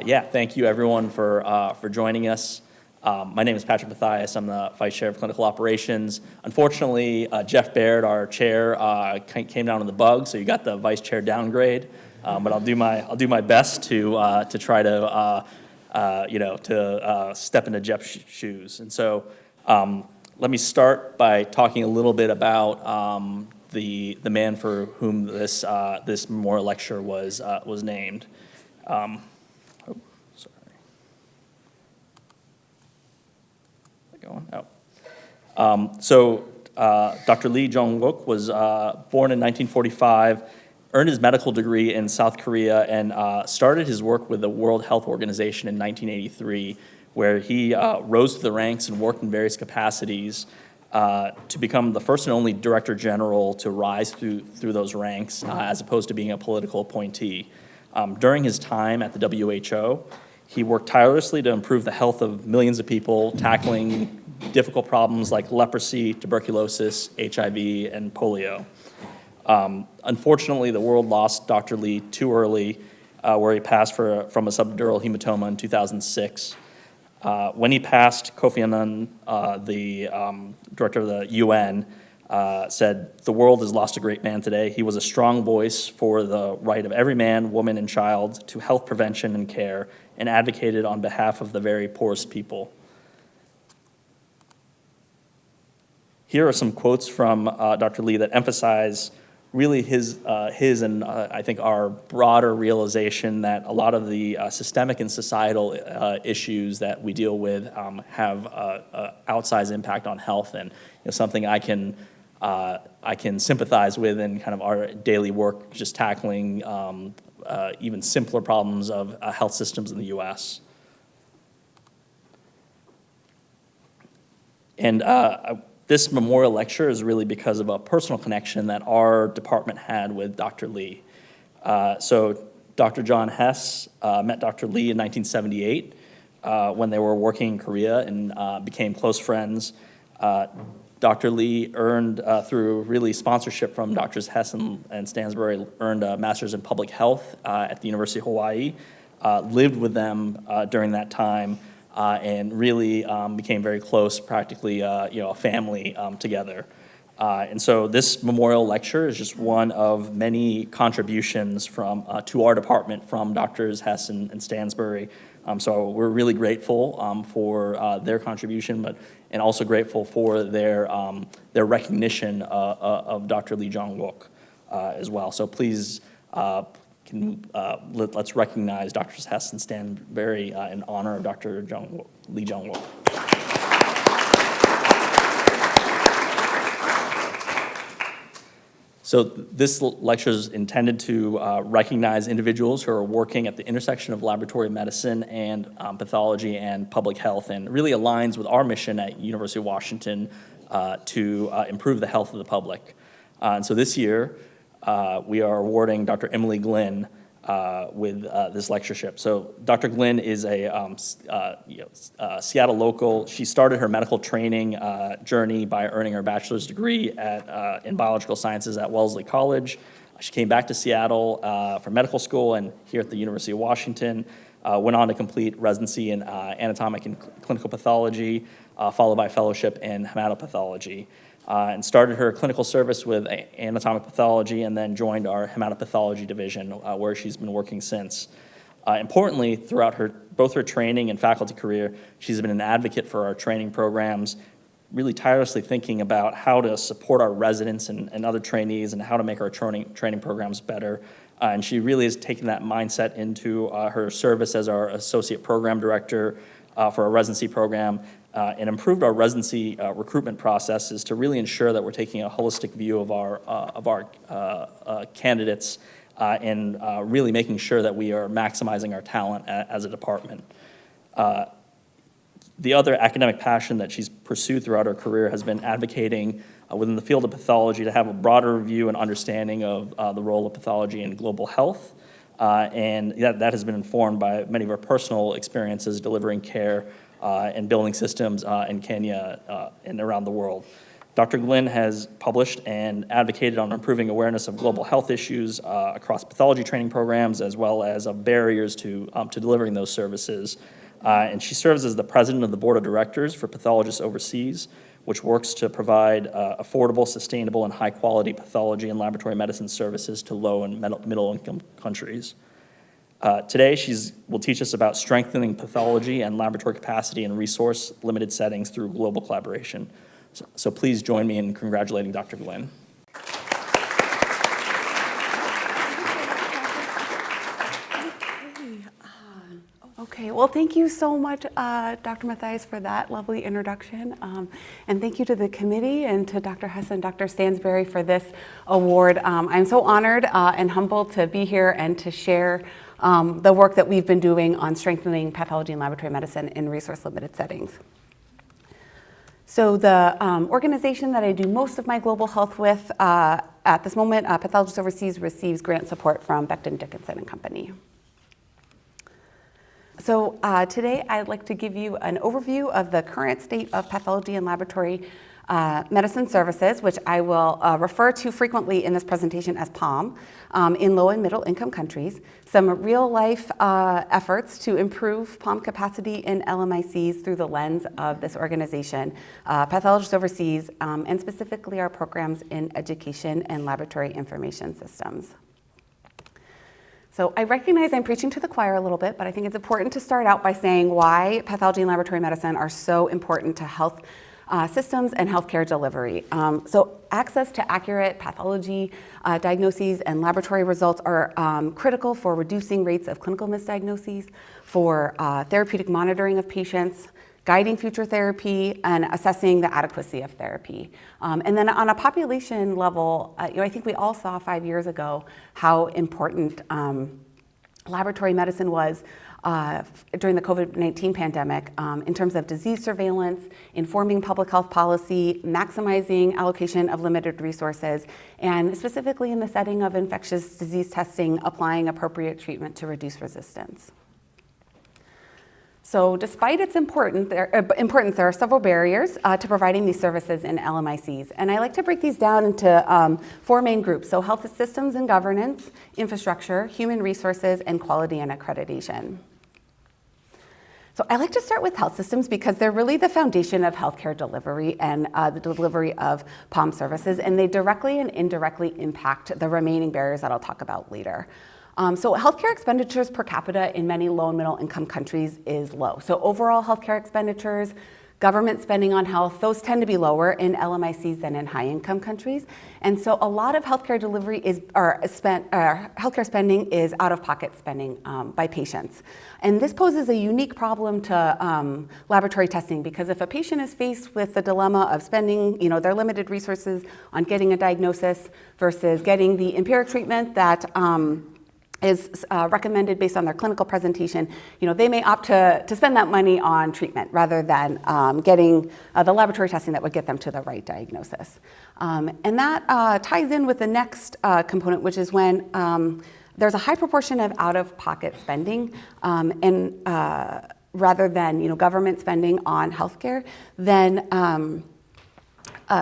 Yeah, thank you everyone for joining us. My name is Patrick Matthias. I'm the Vice Chair of Clinical Operations. Unfortunately, Jeff Baird, our chair, came down on the bug, so you got the vice chair downgrade. But I'll do my best to try to step into Jeff's shoes. And so let me start by talking a little bit about the man for whom this memorial lecture was named. Dr. Lee Jong-wook was born in 1945, earned his medical degree in South Korea, and started his work with the World Health Organization in 1983, where he rose to the ranks and worked in various capacities to become the first and only Director General to rise through those ranks, as opposed to being a political appointee. During his time at the WHO, he worked tirelessly to improve the health of millions of people, tackling difficult problems like leprosy, tuberculosis, HIV, and polio. Unfortunately, the world lost Dr. Lee too early, where he passed from a subdural hematoma in 2006. When he passed, Kofi Annan, the director of the UN, said, "The world has lost a great man today. He was a strong voice for the right of every man, woman, and child to health prevention and care, and advocated on behalf of the very poorest people." Here are some quotes from Dr. Lee that emphasize really his and I think our broader realization that a lot of the systemic and societal issues that we deal with have outsized impact on health, and something I can sympathize with in kind of our daily work, just tackling even simpler problems of health systems in the U.S. And this memorial lecture is really because of a personal connection that our department had with Dr. Lee. So Dr. John Hess met Dr. Lee in 1978 when they were working in Korea and became close friends. Dr. Lee earned, through really sponsorship from Drs. Hess and Stansbury, earned a master's in public health at the University of Hawaii, lived with them during that time, and really became very close, practically a family together. And so this memorial lecture is just one of many contributions to our department from Drs. Hess and Stansbury. So we're really grateful for their contribution, and also grateful for their recognition of Dr. Lee Jong-wook as well. So please, let's recognize Drs. Hess and Stansbury in honor of Dr. Lee Jong-wook. So this lecture is intended to recognize individuals who are working at the intersection of laboratory medicine and pathology and public health, and really aligns with our mission at University of Washington to improve the health of the public. And so this year, we are awarding Dr. Emily Glynn with this lectureship. So Dr. Glynn is a Seattle local. She started her medical training journey by earning her bachelor's degree in biological sciences at Wellesley College. She came back to Seattle for medical school, and here at the University of Washington, went on to complete residency in anatomic and clinical pathology, followed by fellowship in hematopathology. And started her clinical service with anatomic pathology, and then joined our hematopathology division, where she's been working since. Importantly, throughout both her training and faculty career, she's been an advocate for our training programs, really tirelessly thinking about how to support our residents and other trainees, and how to make our training programs better. And she really has taken that mindset into her service as our associate program director for our residency program, and improved our residency recruitment processes to really ensure that we're taking a holistic view of our candidates, and really making sure that we are maximizing our talent as a department. The other academic passion that she's pursued throughout her career has been advocating within the field of pathology to have a broader view and understanding of the role of pathology in global health, and that has been informed by many of her personal experiences delivering care and building systems in Kenya and around the world. Dr. Glynn has published and advocated on improving awareness of global health issues across pathology training programs, as well as of barriers to delivering those services. And she serves as the president of the board of directors for Pathologists Overseas, which works to provide affordable, sustainable, and high-quality pathology and laboratory medicine services to low and middle-income countries. Today, will teach us about strengthening pathology and laboratory capacity in resource-limited settings through global collaboration. So please join me in congratulating Dr. Glynn. Okay, well, thank you so much, Dr. Mathias, for that lovely introduction. And thank you to the committee and to Dr. Hess and Dr. Stansberry for this award. I'm so honored and humbled to be here and to share the work that we've been doing on strengthening pathology and laboratory medicine in resource-limited settings. So the organization that I do most of my global health with at this moment, Pathologists Overseas, receives grant support from Becton Dickinson and Company. So today I'd like to give you an overview of the current state of pathology and laboratory medicine services, which I will refer to frequently in this presentation as PALM, in low and middle income countries, some real life efforts to improve PALM capacity in LMICs through the lens of this organization, Pathologists Overseas, and specifically our programs in education and laboratory information systems. So I recognize I'm preaching to the choir a little bit, but I think it's important to start out by saying why pathology and laboratory medicine are so important to health systems and healthcare delivery. So access to accurate pathology diagnoses and laboratory results are critical for reducing rates of clinical misdiagnoses, for therapeutic monitoring of patients, guiding future therapy, and assessing the adequacy of therapy. And then on a population level, I think we all saw 5 years ago how important laboratory medicine was during the COVID-19 pandemic in terms of disease surveillance, informing public health policy, maximizing allocation of limited resources, and specifically in the setting of infectious disease testing, applying appropriate treatment to reduce resistance. So despite its importance, there are several barriers to providing these services in LMICs. And I like to break these down into 4 main groups. So health systems and governance, infrastructure, human resources, and quality and accreditation. So I like to start with health systems because they're really the foundation of healthcare delivery and the delivery of PALM services, and they directly and indirectly impact the remaining barriers that I'll talk about later. So healthcare expenditures per capita in many low and middle income countries is low. So overall healthcare expenditures, government spending on health, those tend to be lower in LMICs than in high income countries. And so a lot of healthcare delivery healthcare spending is out of pocket spending by patients. And this poses a unique problem to laboratory testing, because if a patient is faced with the dilemma of spending their limited resources on getting a diagnosis versus getting the empiric treatment that is recommended based on their clinical presentation, they may opt to spend that money on treatment rather than getting the laboratory testing that would get them to the right diagnosis. And that ties in with the next component, which is when there's a high proportion of out-of-pocket spending and rather than government spending on healthcare, then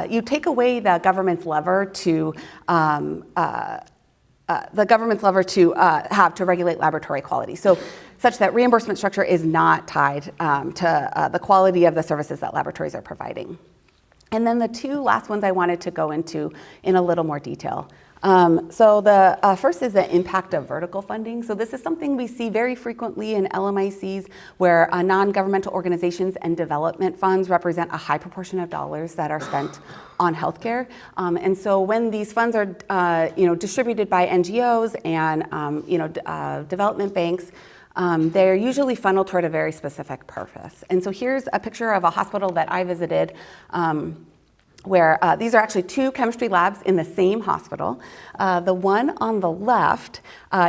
you take away the government's lever to have to regulate laboratory quality, so such that reimbursement structure is not tied to the quality of the services that laboratories are providing. And then the 2 last ones I wanted to go into in a little more detail. So the first is the impact of vertical funding. So this is something we see very frequently in LMICs, where non-governmental organizations and development funds represent a high proportion of dollars that are spent on healthcare. And so when these funds are distributed by NGOs and development banks, they're usually funneled toward a very specific purpose. And so here's a picture of a hospital that I visited, where these are actually 2 chemistry labs in the same hospital. The one on the left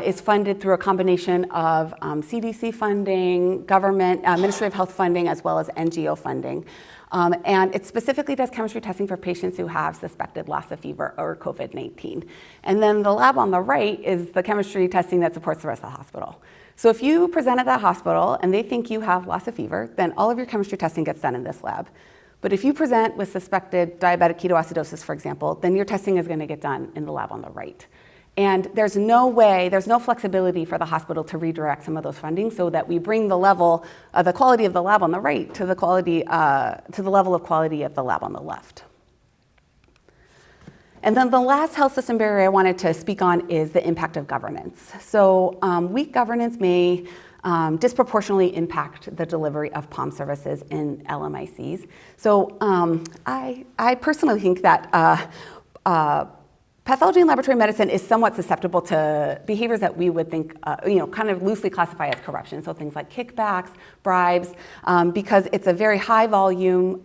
is funded through a combination of CDC funding, government, Ministry of Health funding, as well as NGO funding. And it specifically does chemistry testing for patients who have suspected Lassa fever or COVID-19. And then the lab on the right is the chemistry testing that supports the rest of the hospital. So if you present at that hospital and they think you have Lassa fever, then all of your chemistry testing gets done in this lab. But if you present with suspected diabetic ketoacidosis, for example, then your testing is going to get done in the lab on the right. And there's no flexibility for the hospital to redirect some of those funding so that we bring the quality of the lab on the right to the level of quality of the lab on the left. And then the last health system barrier I wanted to speak on is the impact of governance. So weak governance may disproportionately impact the delivery of POM services in LMICs. So I personally think that pathology and laboratory medicine is somewhat susceptible to behaviors that we would think, kind of loosely classify as corruption. So things like kickbacks, bribes, because it's a very high volume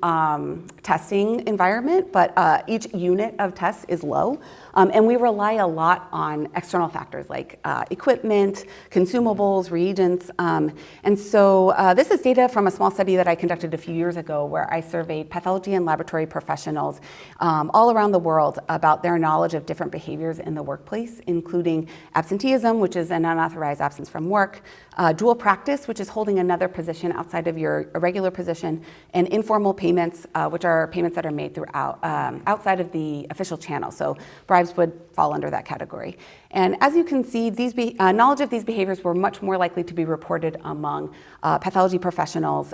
testing environment, but each unit of tests is low. And we rely a lot on external factors like equipment, consumables, reagents. And so this is data from a small study that I conducted a few years ago where I surveyed pathology and laboratory professionals all around the world about their knowledge of different behaviors in the workplace, including absenteeism, which is an unauthorized absence from work, dual practice, which is holding another position outside of your regular position, and informal payments, which are payments that are made throughout outside of the official channel. So bribes would fall under that category. And as you can see, knowledge of these behaviors were much more likely to be reported among pathology professionals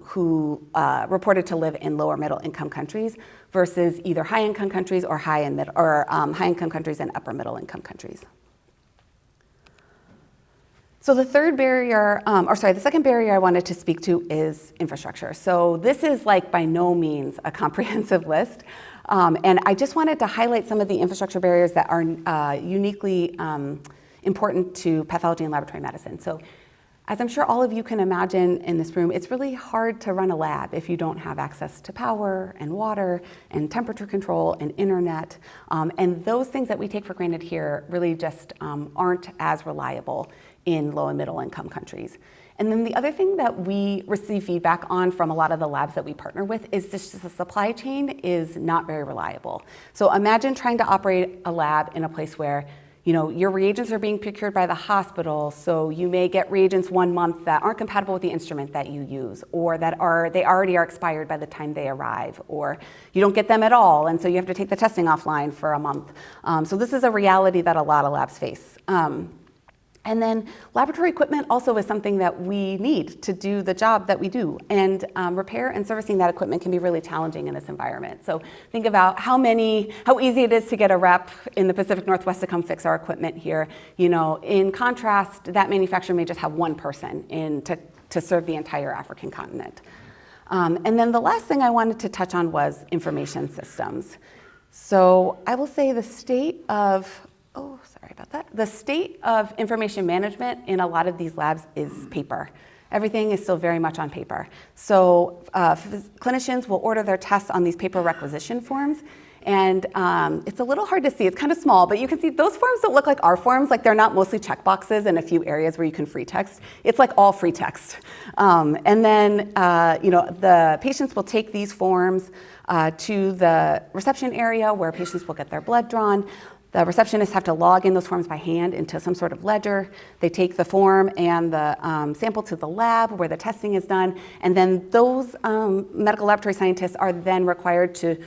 who reported to live in lower middle income countries versus either high income countries or high income countries and upper middle income countries. So the second barrier I wanted to speak to is infrastructure. So this is by no means a comprehensive list. And I just wanted to highlight some of the infrastructure barriers that are uniquely important to pathology and laboratory medicine. So as I'm sure all of you can imagine in this room, it's really hard to run a lab if you don't have access to power and water and temperature control and internet. And those things that we take for granted here really just aren't as reliable in low and middle income countries. And then the other thing that we receive feedback on from a lot of the labs that we partner with is just the supply chain is not very reliable. So imagine trying to operate a lab in a place where your reagents are being procured by the hospital, so you may get reagents 1 month that aren't compatible with the instrument that you use, or they already are expired by the time they arrive, or you don't get them at all, and so you have to take the testing offline for a month. So this is a reality that a lot of labs face. And then laboratory equipment also is something that we need to do the job that we do. And repair and servicing that equipment can be really challenging in this environment. So think about how easy it is to get a rep in the Pacific Northwest to come fix our equipment here. In contrast, that manufacturer may just have one person to serve the entire African continent. And then the last thing I wanted to touch on was information systems. So I will say the state of information management in a lot of these labs is paper. Everything is still very much on paper. So clinicians will order their tests on these paper requisition forms. And it's a little hard to see. It's kind of small, but you can see those forms don't look like our forms. They're not mostly checkboxes and a few areas where you can free text. It's all free text. And then the patients will take these forms to the reception area where patients will get their blood drawn. The receptionists have to log in those forms by hand into some sort of ledger. They take the form and the sample to the lab where the testing is done. And then those medical laboratory scientists are then required to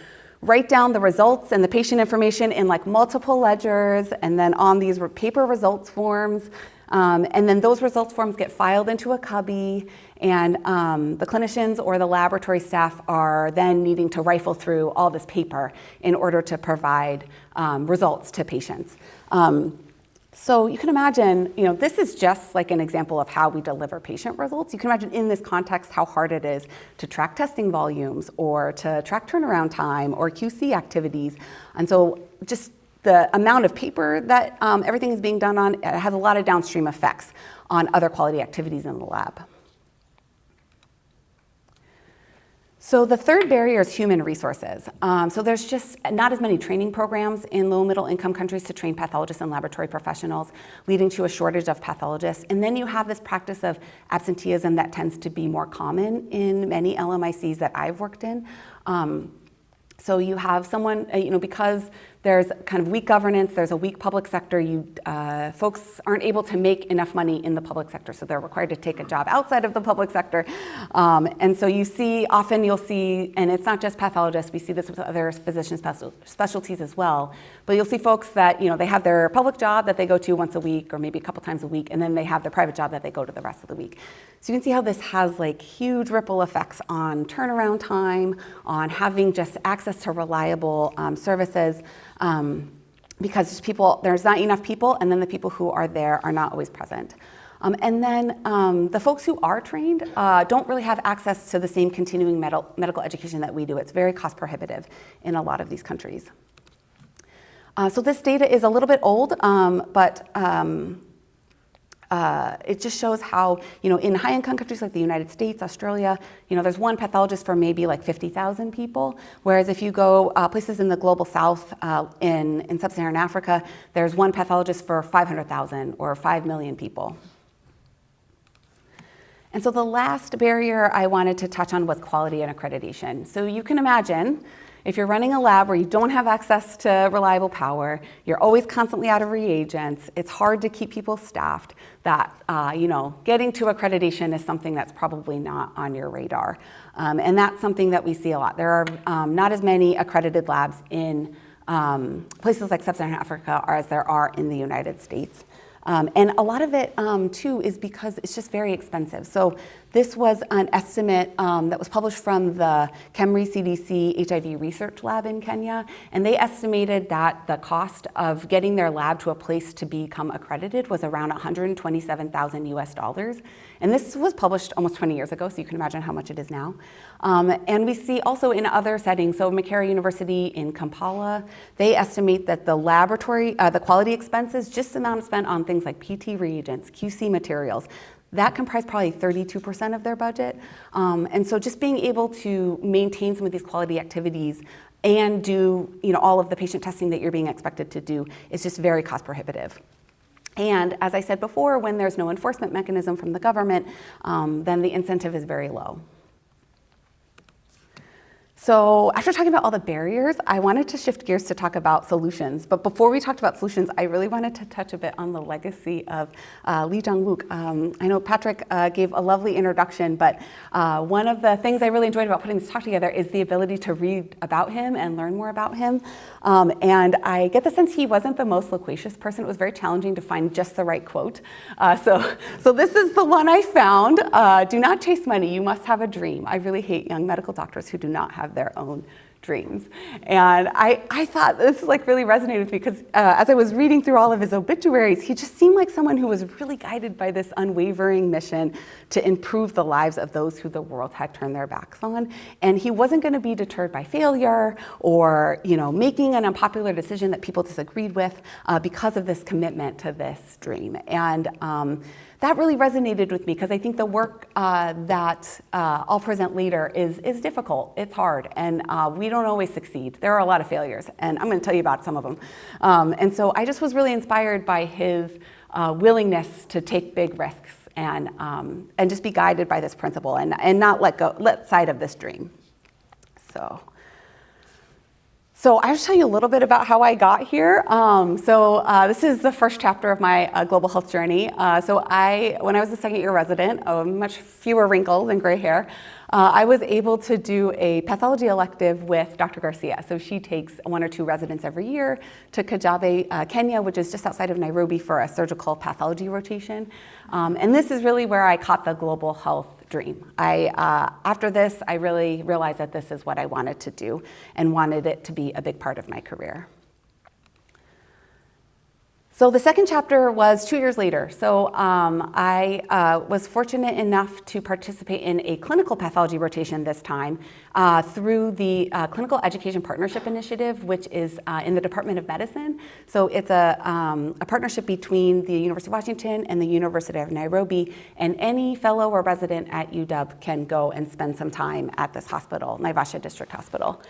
write down the results and the patient information in multiple ledgers and then on these paper results forms. And then those results forms get filed into a cubby, and the clinicians or the laboratory staff are then needing to rifle through all this paper in order to provide results to patients. So you can imagine, this is just an example of how we deliver patient results. You can imagine in this context how hard it is to track testing volumes or to track turnaround time or QC activities. And so just the amount of paper that everything is being done on has a lot of downstream effects on other quality activities in the lab. So the third barrier is human resources. So there's just not as many training programs in low middle income countries to train pathologists and laboratory professionals, leading to a shortage of pathologists. And then you have this practice of absenteeism that tends to be more common in many LMICs that I've worked in. So you have someone, because There's kind of weak governance, there's a weak public sector. Folks aren't able to make enough money in the public sector, so they're required to take a job outside of the public sector. And so often you'll see, and it's not just pathologists, we see this with other physician specialties as well, but you'll see folks that, they have their public job that they go to once a week or maybe a couple times a week, and then they have their private job that they go to the rest of the week. So you can see how this has huge ripple effects on turnaround time, on having just access to reliable services, because there's not enough people, and then the people who are there are not always present. And then the folks who are trained don't really have access to the same continuing medical education that we do. It's very cost prohibitive in a lot of these countries. So this data is a little bit old, but it just shows how, in high-income countries like the United States, Australia, there's one pathologist for maybe 50,000 people, whereas if you go places in the global south, in sub-Saharan Africa, there's one pathologist for 500,000 or 5 million people. And so the last barrier I wanted to touch on was quality and accreditation. So you can imagine, if you're running a lab where you don't have access to reliable power, you're always constantly out of reagents, it's hard to keep people staffed, that getting to accreditation is something that's probably not on your radar. And that's something that we see a lot. There are not as many accredited labs in places like sub-Saharan Africa as there are in the United States. And a lot of it, too, is because it's just very expensive. So this was an estimate that was published from the KEMRI CDC HIV research lab in Kenya, and they estimated that the cost of getting their lab to a place to become accredited was around $127,000 US. And this was published almost 20 years ago, so you can imagine how much it is now. And we see also in other settings, so Makerere University in Kampala, they estimate that the laboratory, the quality expenses, just the amount spent on things like PT reagents, QC materials, that comprised probably 32% of their budget. And so just being able to maintain some of these quality activities and do all of the patient testing that you're being expected to do is just very cost prohibitive. And as I said before, when there's no enforcement mechanism from the government, then the incentive is very low. So after talking about all the barriers, I wanted to shift gears to talk about solutions. But before we talked about solutions, I really wanted to touch a bit on the legacy of Lee Jong-wook. I know Patrick gave a lovely introduction, but one of the things I really enjoyed about putting this talk together is the ability to read about him and learn more about him. And I get the sense he wasn't the most loquacious person. It was very challenging to find just the right quote. So this is the one I found. Do not chase money, you must have a dream. I really hate young medical doctors who do not have their own dreams. And I thought this really resonated with me because as I was reading through all of his obituaries, he just seemed like someone who was really guided by this unwavering mission to improve the lives of those who the world had turned their backs on. And he wasn't going to be deterred by failure or making an unpopular decision that people disagreed with because of this commitment to this dream. And that really resonated with me because I think the work that I'll present later is difficult. It's hard, and we don't always succeed. There are a lot of failures, and I'm going to tell you about some of them. And so I just was really inspired by his willingness to take big risks and just be guided by this principle and not let sight of this dream. So I'll just tell you a little bit about how I got here. This is the first chapter of my global health journey. When I was a second-year resident, much fewer wrinkles and gray hair, I was able to do a pathology elective with Dr. Garcia. So she takes 1 or 2 residents every year to Kajabe, Kenya, which is just outside of Nairobi, for a surgical pathology rotation. And this is really where I caught the global health dream. After this, I really realized that this is what I wanted to do and wanted it to be a big part of my career. So the second chapter was 2 years later. So I was fortunate enough to participate in a clinical pathology rotation this time through the Clinical Education Partnership Initiative, which is in the Department of Medicine. So it's a partnership between the University of Washington and the University of Nairobi, and any fellow or resident at UW can go and spend some time at this hospital, Naivasha District Hospital.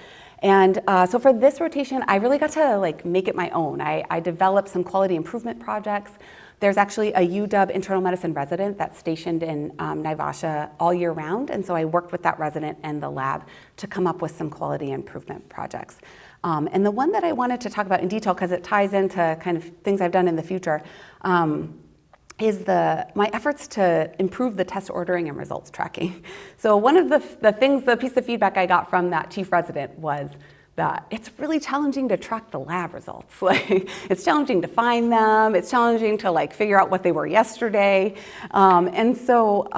And so for this rotation, I really got to make it my own. I developed some quality improvement projects. There's actually a UW internal medicine resident that's stationed in Naivasha all year round. And so I worked with that resident and the lab to come up with some quality improvement projects. And the one that I wanted to talk about in detail, because it ties into kind of things I've done in the future, is my efforts to improve the test ordering and results tracking. So one of the piece of feedback I got from that chief resident was that it's really challenging to track the lab results. Like, it's challenging to find them. It's challenging to like figure out what they were yesterday. And so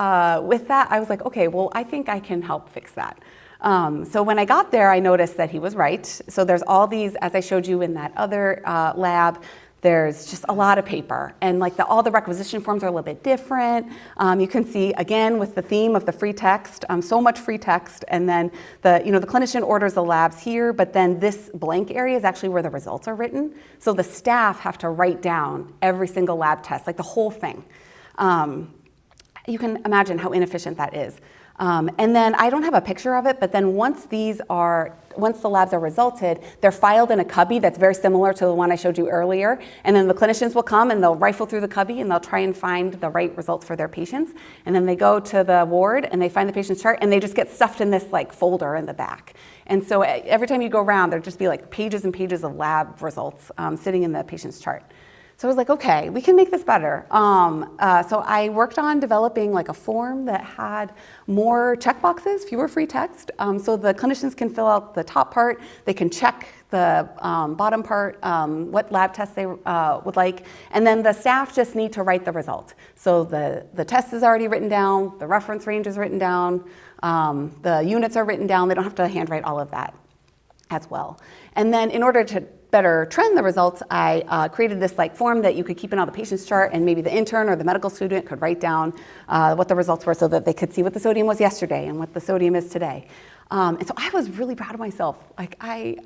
with that, I was like, okay, well, I think I can help fix that. So when I got there, I noticed that he was right. So there's all these, as I showed you in that other lab, there's just a lot of paper, and like all the requisition forms are a little bit different. You can see again with the theme of the free text, so much free text, and then the clinician orders the labs here, but then this blank area is actually where the results are written. So the staff have to write down every single lab test, like the whole thing. You can imagine how inefficient that is. And then I don't have a picture of it, but then once the labs are resulted, they're filed in a cubby that's very similar to the one I showed you earlier. And then the clinicians will come and they'll rifle through the cubby and they'll try and find the right results for their patients. And then they go to the ward and they find the patient's chart and they just get stuffed in this like folder in the back. And so every time you go around, there'll just be like pages and pages of lab results sitting in the patient's chart. So I was like, okay, we can make this better. So I worked on developing like a form that had more checkboxes, fewer free text, so the clinicians can fill out the top part, they can check the bottom part, what lab tests they would like, and then the staff just need to write the result. So the test is already written down, the reference range is written down, the units are written down, they don't have to handwrite all of that as well. And then in order to better trend the results, I created this like form that you could keep in on the patient's chart, and maybe the intern or the medical student could write down what the results were so that they could see what the sodium was yesterday and what the sodium is today. And so I was really proud of myself. Like I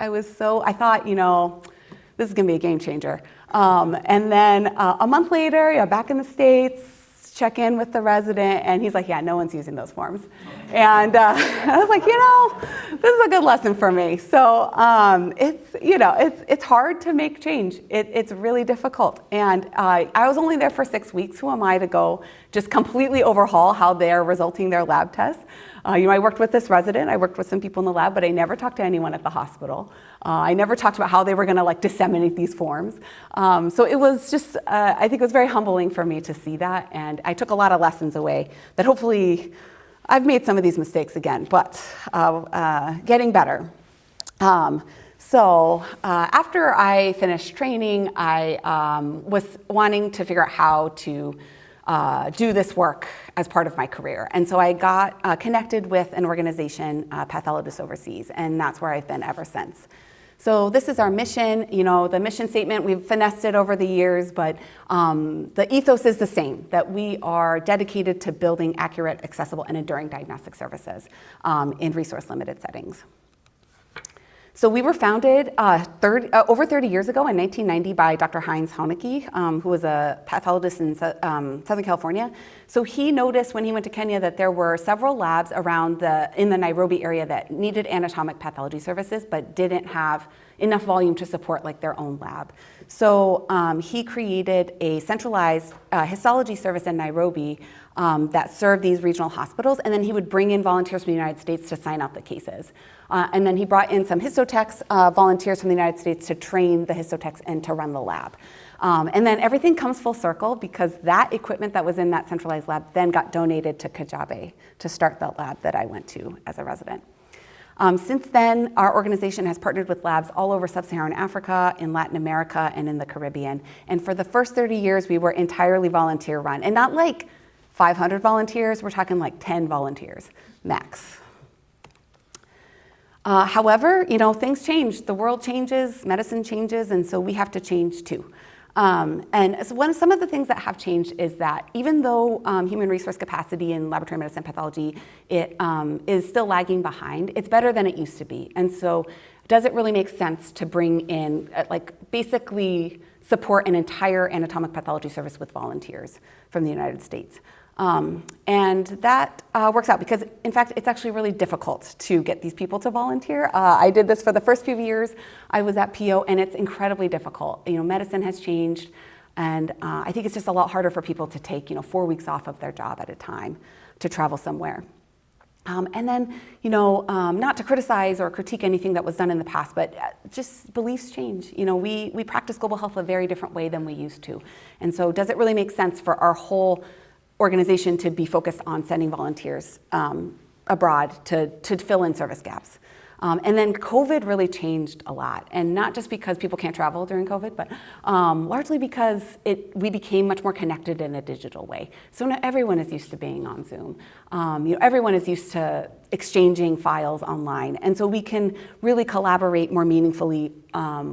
thought, this is gonna be a game changer. And then a month later, back in the States, check in with the resident, and he's like, yeah, no one's using those forms. And I was like, this is a good lesson for me. So it's hard to make change. It's really difficult. And I was only there for 6 weeks. Who am I to go just completely overhaul how they're resulting their lab tests? I worked with this resident, I worked with some people in the lab, but I never talked to anyone at the hospital. I never talked about how they were gonna disseminate these forms. So it was just, I think it was very humbling for me to see that, and I took a lot of lessons away that hopefully, I've made some of these mistakes again, but getting better. So after I finished training, I was wanting to figure out how to do this work as part of my career. And so I got connected with an organization, Pathologists Overseas, and that's where I've been ever since. So this is our mission, the mission statement, we've finessed it over the years, but the ethos is the same, that we are dedicated to building accurate, accessible, and enduring diagnostic services in resource-limited settings. So we were founded over 30 years ago in 1990 by Dr. Heinz Honicke, who was a pathologist in Southern California. So he noticed when he went to Kenya that there were several labs in the Nairobi area that needed anatomic pathology services but didn't have enough volume to support their own lab. So he created a centralized histology service in Nairobi that served these regional hospitals, and then he would bring in volunteers from the United States to sign out the cases. And then he brought in some histotechs, volunteers from the United States to train the histotechs and to run the lab. And then everything comes full circle because that equipment that was in that centralized lab then got donated to Kajabe to start the lab that I went to as a resident. Since then, our organization has partnered with labs all over sub-Saharan Africa, in Latin America, and in the Caribbean. And for the first 30 years, we were entirely volunteer run. And not 500 volunteers, we're talking 10 volunteers, max. However, things change. The world changes, medicine changes, and so we have to change too. And so some of the things that have changed is that even though human resource capacity in laboratory medicine pathology is still lagging behind, it's better than it used to be. And so does it really make sense to bring in, basically support an entire anatomic pathology service with volunteers from the United States? And that works out because, in fact, it's actually really difficult to get these people to volunteer. I did this for the first few years I was at PO, and it's incredibly difficult. Medicine has changed, and I think it's just a lot harder for people to take 4 weeks off of their job at a time to travel somewhere. And then, not to criticize or critique anything that was done in the past, but just beliefs change. We practice global health a very different way than we used to. And so does it really make sense for our whole organization to be focused on sending volunteers abroad to fill in service gaps? And then COVID really changed a lot, and not just because people can't travel during COVID, but largely because we became much more connected in a digital way. So not everyone is used to being on Zoom. Everyone is used to exchanging files online, and so we can really collaborate more meaningfully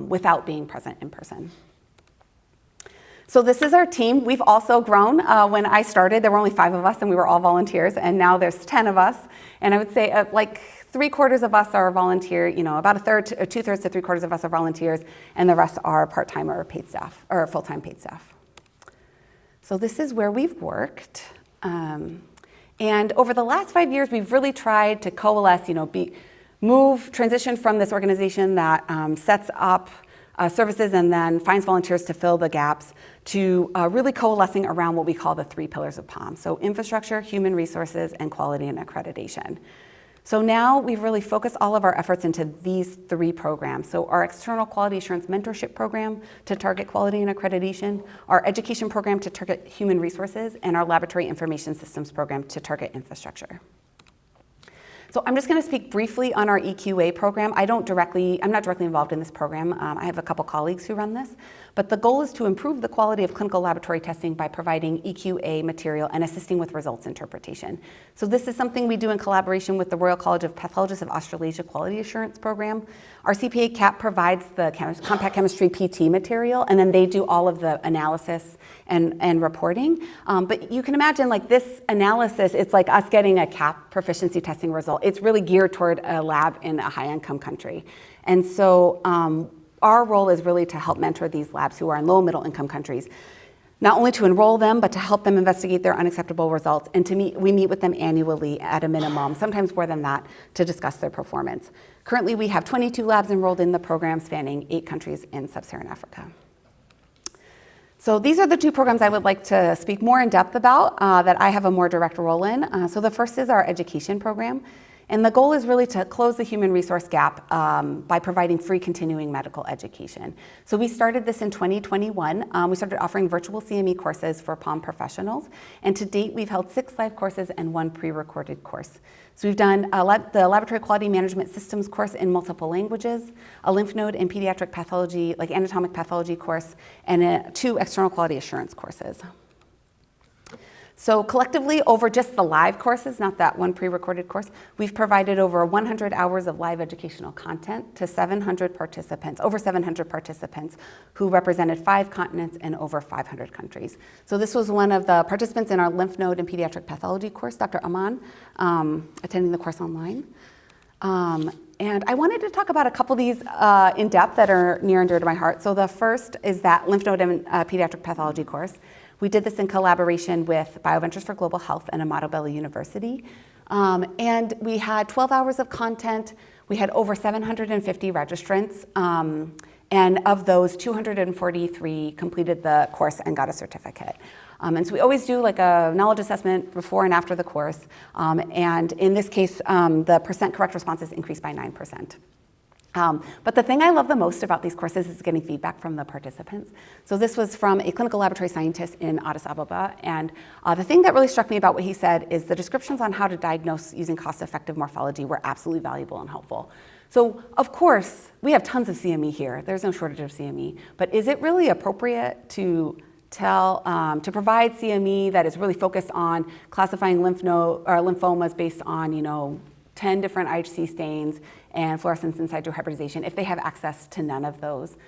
without being present in person. So this is our team. We've also grown. When I started, there were only 5 of us, and we were all volunteers, and now there's 10 of us, and I would say like 3/4 of us are volunteer, about 2/3 to 3/4 of us are volunteers, and the rest are part-time or paid staff, or full-time paid staff. So this is where we've worked. And over the last 5 years, we've really tried to coalesce, transition from this organization that sets up services and then finds volunteers to fill the gaps to really coalescing around what we call the 3 pillars of POM. So infrastructure, human resources, and quality and accreditation. So now we've really focused all of our efforts into these 3 programs. So our external quality assurance mentorship program to target quality and accreditation, our education program to target human resources, and our laboratory information systems program to target infrastructure. So I'm just going to speak briefly on our EQA program. I'm not directly involved in this program. I have a couple colleagues who run this, but the goal is to improve the quality of clinical laboratory testing by providing EQA material and assisting with results interpretation. So this is something we do in collaboration with the Royal College of Pathologists of Australasia Quality Assurance Program. Our CPA CAP provides the compact chemistry PT material, and then they do all of the analysis and reporting. But you can imagine like this analysis, it's like us getting a CAP proficiency testing result. It's really geared toward a lab in a high-income country. And so our role is really to help mentor these labs who are in low and middle income countries, not only to enroll them, but to help them investigate their unacceptable results. And we meet with them annually at a minimum, sometimes more than that, to discuss their performance. Currently, we have 22 labs enrolled in the program spanning 8 countries in sub-Saharan Africa. So these are the 2 programs I would like to speak more in depth about that I have a more direct role in. So the first is our education program. And the goal is really to close the human resource gap by providing free continuing medical education. So we started this in 2021. We started offering virtual CME courses for POM professionals. And to date, we've held 6 live courses and 1 pre-recorded course. So we've done the Laboratory Quality Management Systems course in multiple languages, a lymph node and pediatric pathology, like anatomic pathology course, and 2 external quality assurance courses. So collectively, over just the live courses, not that 1 pre-recorded course, we've provided over 100 hours of live educational content to over 700 participants who represented 5 continents and over 500 countries. So this was one of the participants in our lymph node and pediatric pathology course, Dr. Aman, attending the course online. And I wanted to talk about a couple of these in depth that are near and dear to my heart. So the first is that lymph node and pediatric pathology course. We did this in collaboration with BioVentures for Global Health and Amato Bello University. And we had 12 hours of content. We had over 750 registrants. And of those, 243 completed the course and got a certificate. And so we always do like a knowledge assessment before and after the course. And in this case, the percent correct responses increased by 9%. But the thing I love the most about these courses is getting feedback from the participants. So this was from a clinical laboratory scientist in Addis Ababa. And the thing that really struck me about what he said is the descriptions on how to diagnose using cost-effective morphology were absolutely valuable and helpful. So of course, we have tons of CME here. There's no shortage of CME. But is it really appropriate to provide CME that is really focused on classifying lymphomas based on, 10 different IHC stains and fluorescence in situ hybridization if they have access to none of those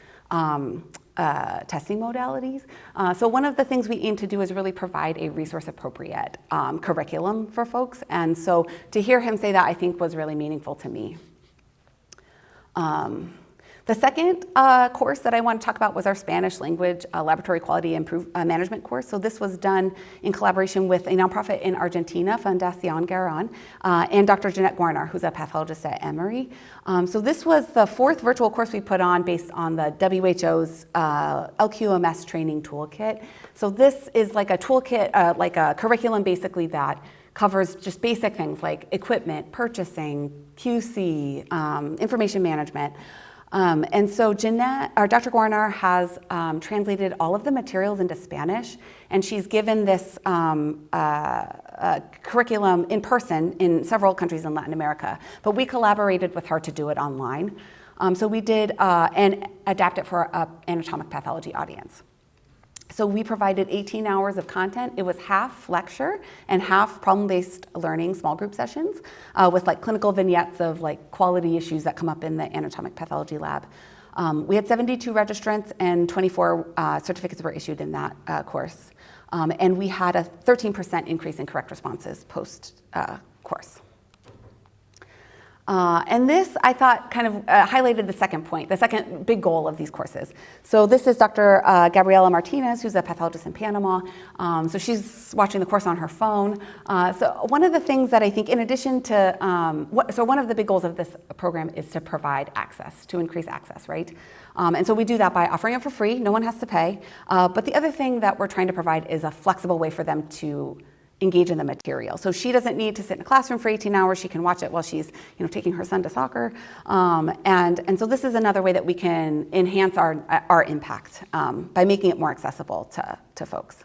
testing modalities? So one of the things we aim to do is really provide a resource-appropriate curriculum for folks. And so to hear him say that, I think, was really meaningful to me. The second course that I want to talk about was our Spanish language laboratory quality management course. So this was done in collaboration with a nonprofit in Argentina, Fundación Garron, and Dr. Jeanette Guarnar, who's a pathologist at Emory. So this was the 4th virtual course we put on based on the WHO's LQMS training toolkit. So this is like a toolkit, like a curriculum basically that covers just basic things like equipment, purchasing, QC, information management. And so Dr. Gornar has translated all of the materials into Spanish, and she's given this curriculum in person in several countries in Latin America. But we collaborated with her to do it online. So we did and adapt it for an anatomic pathology audience. So we provided 18 hours of content. It was half lecture and half problem-based learning small group sessions with like clinical vignettes of like quality issues that come up in the anatomic pathology lab. We had 72 registrants and 24 certificates were issued in that course. And we had a 13% increase in correct responses post-course. And this, I thought, kind of highlighted the second point, the second big goal of these courses. So this is Dr. Gabriela Martinez, who's a pathologist in Panama. So she's watching the course on her phone. So one of the things that I think, in addition to, one of the big goals of this program is to provide access, to increase access, right? And so we do that by offering it for free. No one has to pay. But the other thing that we're trying to provide is a flexible way for them to engage in the material. So she doesn't need to sit in a classroom for 18 hours. She can watch it while she's taking her son to soccer. And so this is another way that we can enhance our impact by making it more accessible to folks.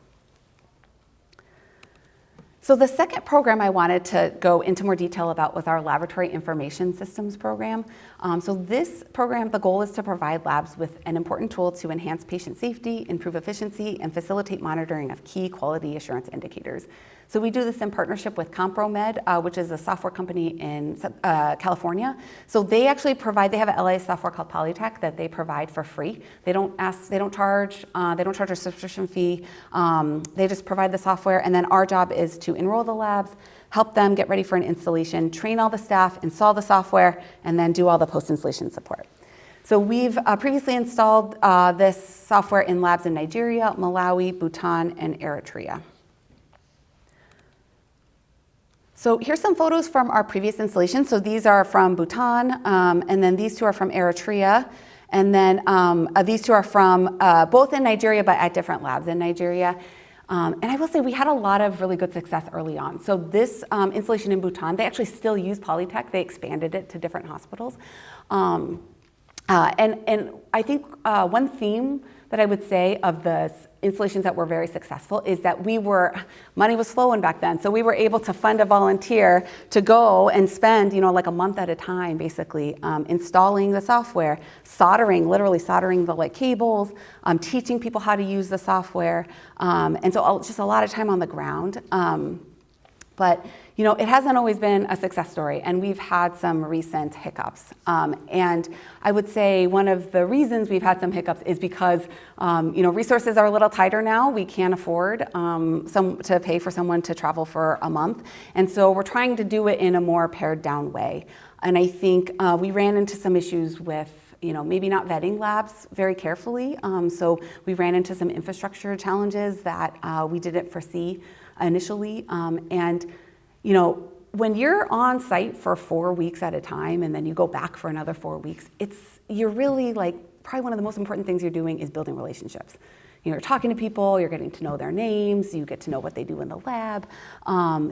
So the second program I wanted to go into more detail about was our Laboratory Information Systems program. So this program, the goal is to provide labs with an important tool to enhance patient safety, improve efficiency, and facilitate monitoring of key quality assurance indicators. So we do this in partnership with ComproMed, which is a software company in California. So they actually they have an LA software called Polytech that they provide for free. They don't charge a subscription fee. They just provide the software, and then our job is to enroll the labs, help them get ready for an installation, train all the staff, install the software, and then do all the post-installation support. So we've previously installed this software in labs in Nigeria, Malawi, Bhutan, and Eritrea. So here's some photos from our previous installation. So these are from Bhutan, and then these two are from Eritrea. And then these two are from both in Nigeria, but at different labs in Nigeria. And I will say we had a lot of really good success early on. So this installation in Bhutan, they actually still use Polytech. They expanded it to different hospitals. And I think one theme that I would say of the installations that were very successful is that money was flowing back then. So we were able to fund a volunteer to go and spend, like a month at a time, basically, installing the software, literally soldering the cables, teaching people how to use the software. And so just a lot of time on the ground. But it hasn't always been a success story, and we've had some recent hiccups. And I would say one of the reasons we've had some hiccups is because resources are a little tighter now. We can't afford to pay for someone to travel for a month, and so we're trying to do it in a more pared down way. And I think we ran into some issues with maybe not vetting labs very carefully. So we ran into some infrastructure challenges that we didn't foresee initially. And when you're on site for 4 weeks at a time and then you go back for another 4 weeks, you're really probably one of the most important things you're doing is building relationships. You're talking to people, you're getting to know their names, you get to know what they do in the lab.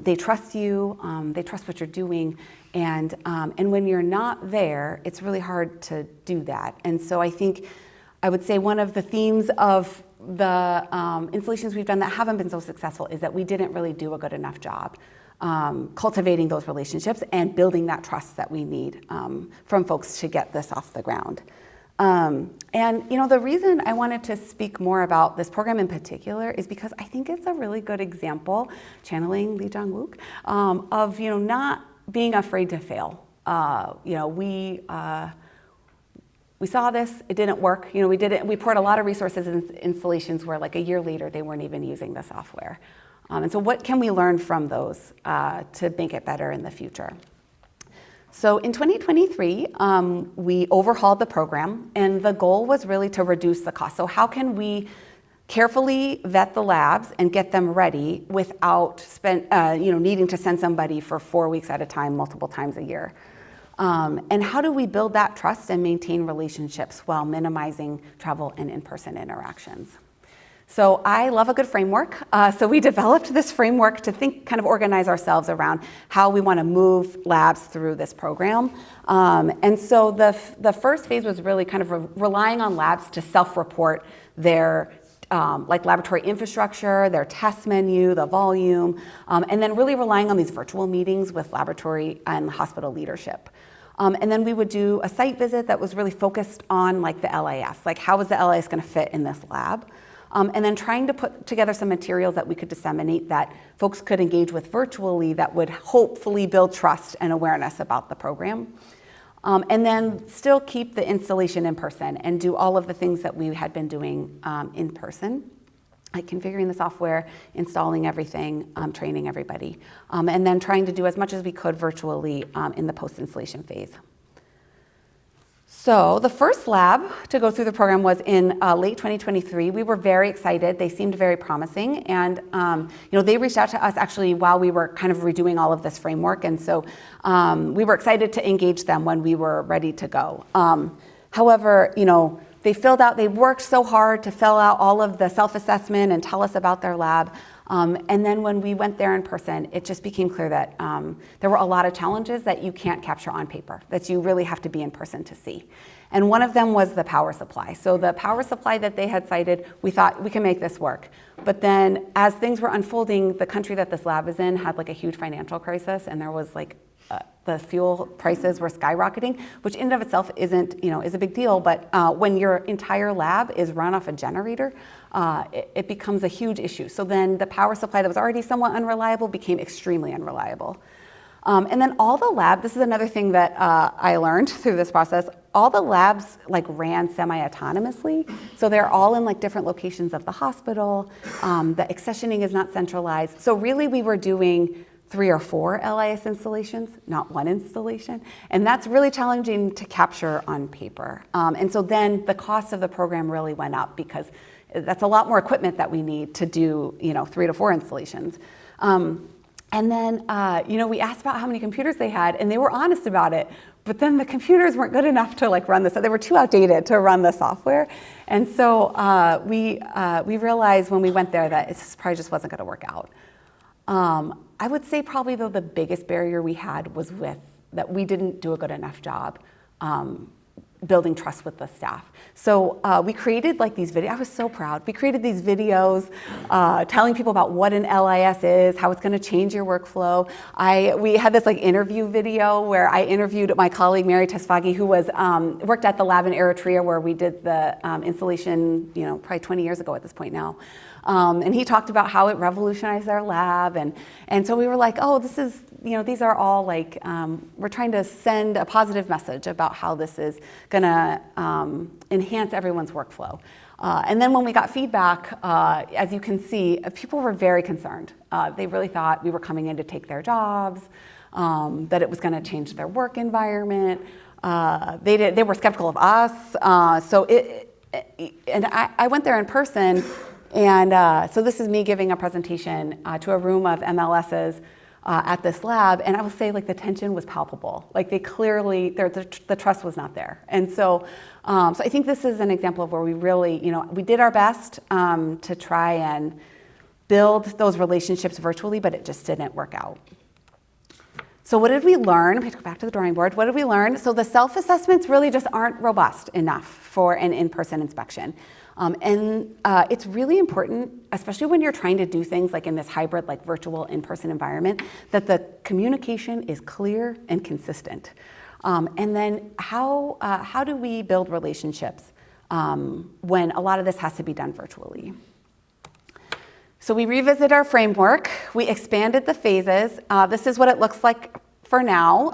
They trust you, they trust what you're doing. And when you're not there, it's really hard to do that. And so I would say one of the themes of the installations we've done that haven't been so successful is that we didn't really do a good enough job cultivating those relationships and building that trust that we need from folks to get this off the ground. And the reason I wanted to speak more about this program in particular is because I think it's a really good example, channeling Lee Jong-wook, of not being afraid to fail. We saw this, it didn't work. We poured a lot of resources in installations where a year later they weren't even using the software. And so what can we learn from those to make it better in the future? So in 2023, we overhauled the program, and the goal was really to reduce the cost. So how can we carefully vet the labs and get them ready without needing to send somebody for 4 weeks at a time, multiple times a year? And how do we build that trust and maintain relationships while minimizing travel and in-person interactions? So I love a good framework. So we developed this framework to kind of organize ourselves around how we want to move labs through this program. And so the first phase was really kind of relying on labs to self-report their like laboratory infrastructure, their test menu, the volume, and then really relying on these virtual meetings with laboratory and hospital leadership. And then we would do a site visit that was really focused on like the LIS, like how is the LIS going to fit in this lab? And then trying to put together some materials that we could disseminate that folks could engage with virtually that would hopefully build trust and awareness about the program. And then still keep the installation in person and do all of the things that we had been doing in person, like configuring the software, installing everything, training everybody, and then trying to do as much as we could virtually in the post-installation phase. So the first lab to go through the program was in late 2023. We were very excited. They seemed very promising. And they reached out to us actually while we were kind of redoing all of this framework. And so we were excited to engage them when we were ready to go. However, they worked so hard to fill out all of the self-assessment and tell us about their lab. And then when we went there in person, it just became clear that there were a lot of challenges that you can't capture on paper, that you really have to be in person to see. And one of them was the power supply. So the power supply that they had cited, we thought we can make this work. But then as things were unfolding, the country that this lab is in had like a huge financial crisis, and there was like the fuel prices were skyrocketing, which in and of itself is a big deal. But when your entire lab is run off a generator, it becomes a huge issue. So then the power supply that was already somewhat unreliable became extremely unreliable. And then all the lab, this is another thing that I learned through this process, all the labs like ran semi-autonomously. So they're all in like different locations of the hospital. The accessioning is not centralized. So really we were doing 3 or 4 LIS installations, not one installation. And that's really challenging to capture on paper. And so then the cost of the program really went up because that's a lot more equipment that we need to do 3 to 4 installations. And then, we asked about how many computers they had, and they were honest about it. But then the computers weren't good enough to like run this. They were too outdated to run the software. And so we realized when we went there that it probably just wasn't going to work out. I would say probably though the biggest barrier we had was that we didn't do a good enough job building trust with the staff. So we created like these videos. I was so proud. We created these videos telling people about what an LIS is, how it's going to change your workflow. We had this like interview video where I interviewed my colleague Mary Tesfagi, who was worked at the lab in Eritrea where we did the installation, probably 20 years ago at this point now. And he talked about how it revolutionized our lab. And so we were like, oh, this is, these are all like, we're trying to send a positive message about how this is going to enhance everyone's workflow. And then when we got feedback, as you can see, people were very concerned. They really thought we were coming in to take their jobs, that it was going to change their work environment. They were skeptical of us. And I went there in person. And so this is me giving a presentation to a room of MLSs at this lab, and I will say like the tension was palpable. Like they clearly, the trust was not there. And so I think this is an example of where we really, we did our best to try and build those relationships virtually, but it just didn't work out. So what did we learn? We have to go back to the drawing board. What did we learn? So the self-assessments really just aren't robust enough for an in-person inspection. And it's really important, especially when you're trying to do things like in this hybrid, like virtual in-person environment, that the communication is clear and consistent. And then how do we build relationships when a lot of this has to be done virtually? So we revisit our framework. We expanded the phases. This is what it looks like for now,